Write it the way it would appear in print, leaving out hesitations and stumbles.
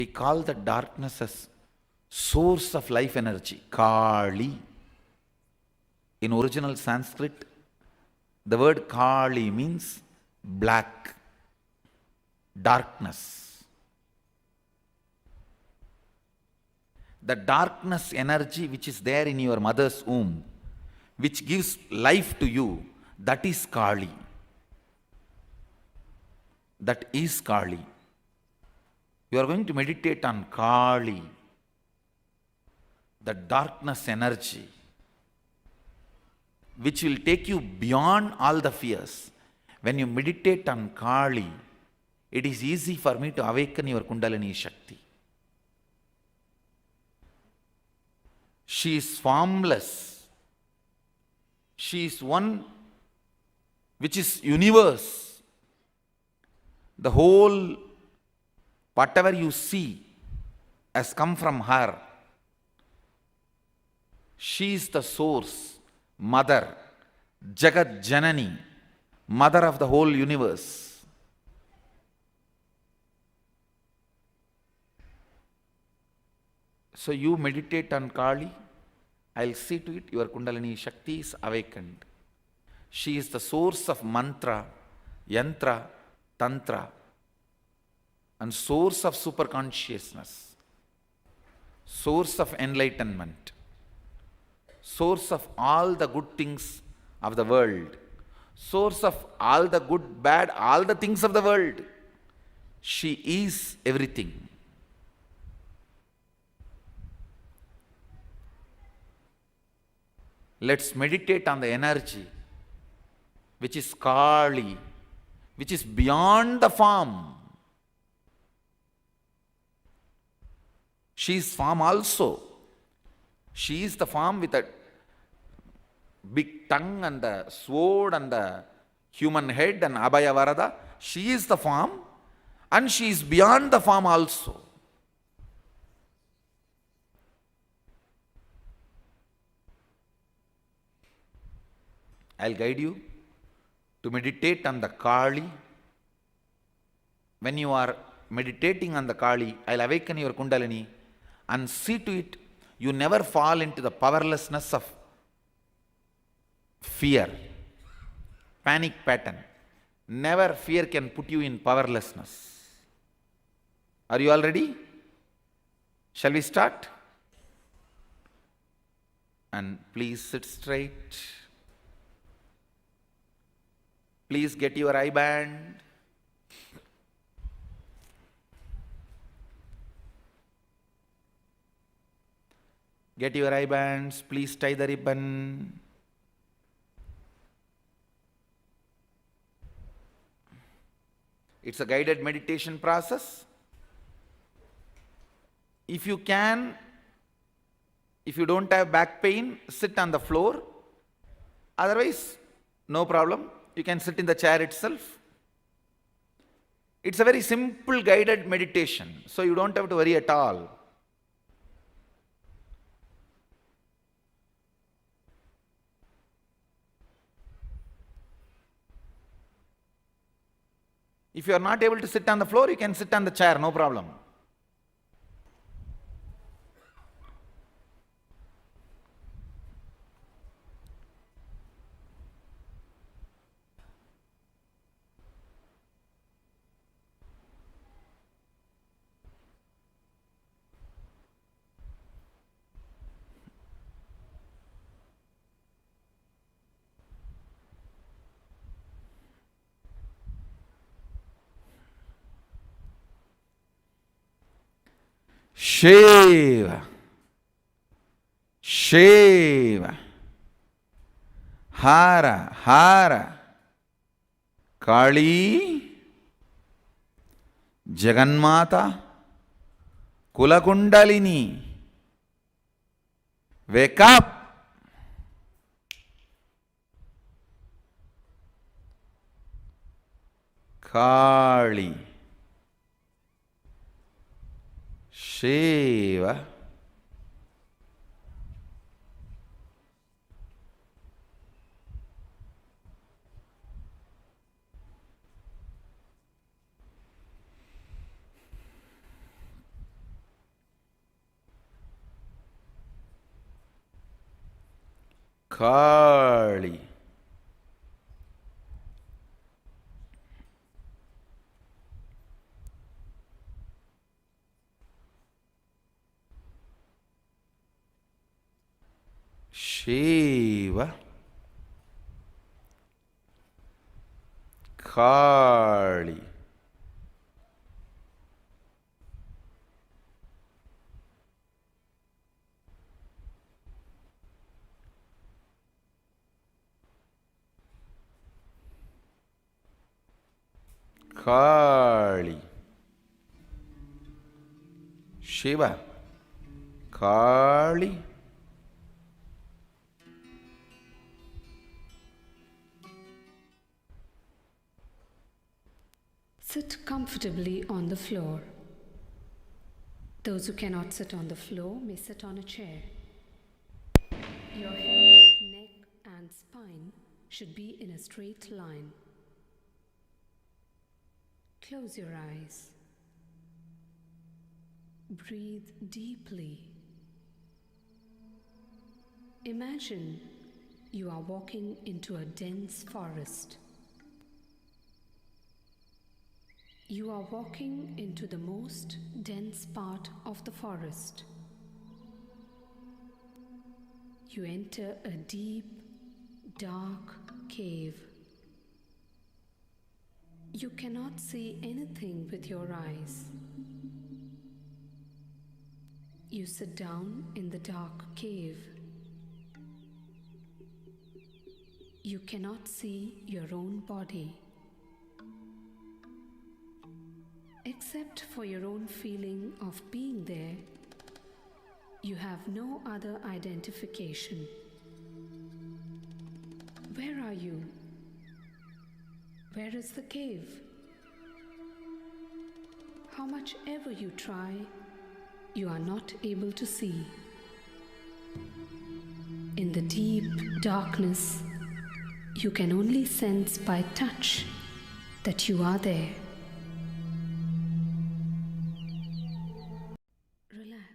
We call the darkness as source of life energy, Kali. In original Sanskrit, the word Kali means black, darkness. The darkness energy which is there in your mother's womb, which gives life to you, that is Kali. That is Kali. You are going to meditate on Kali, the darkness energy, which will take you beyond all the fears. When you meditate on Kali, it is easy for me to awaken your Kundalini Shakti. She is formless. She is one which is universe. The whole, whatever you see, has come from her. She is the source, mother, Jagat Janani, mother of the whole universe. So you meditate on Kali, I'll see to it your Kundalini Shakti is awakened. She is the source of mantra, Yantra, Tantra, and source of superconsciousness, source of enlightenment, source of all the good things of the world, source of all the good, bad, all the things of the world. She is everything. Let's meditate on the energy which is Kali, which is beyond the form. She is form also. She is the form with a big tongue and the sword and the human head and Abhaya Varada. She is the form and she is beyond the form also. I'll guide you to meditate on the Kali. When you are meditating on the Kali, I'll awaken your Kundalini and see to it you never fall into the powerlessness of fear, panic pattern. Never fear can put you in powerlessness. Are you all ready? Shall we start? And please sit straight. Please get your eye band. Get your eye bands. Please tie the ribbon. It's a guided meditation process. If you can, if you don't have back pain, sit on the floor. Otherwise, no problem. You can sit in the chair itself. It's a very simple guided meditation, so you don't have to worry at all. If you are not able to sit on the floor, you can sit on the chair, no problem. Shiva, Shiva, Hara, Hara, Kali, Jagannmata, Kulakundalini, wake up. Kali, Shiva, Kali. Shiva. Kali. Kali. Shiva. Kali. Sit comfortably on the floor. Those who cannot sit on the floor may sit on a chair. Your head, neck, and spine should be in a straight line. Close your eyes. Breathe deeply. Imagine you are walking into a dense forest. You are walking into the most dense part of the forest. You enter a deep, dark cave. You cannot see anything with your eyes. You sit down in the dark cave. You cannot see your own body. Except for your own feeling of being there, you have no other identification. Where are you? Where is the cave? How much ever you try, you are not able to see. In the deep darkness, you can only sense by touch that you are there. Relax.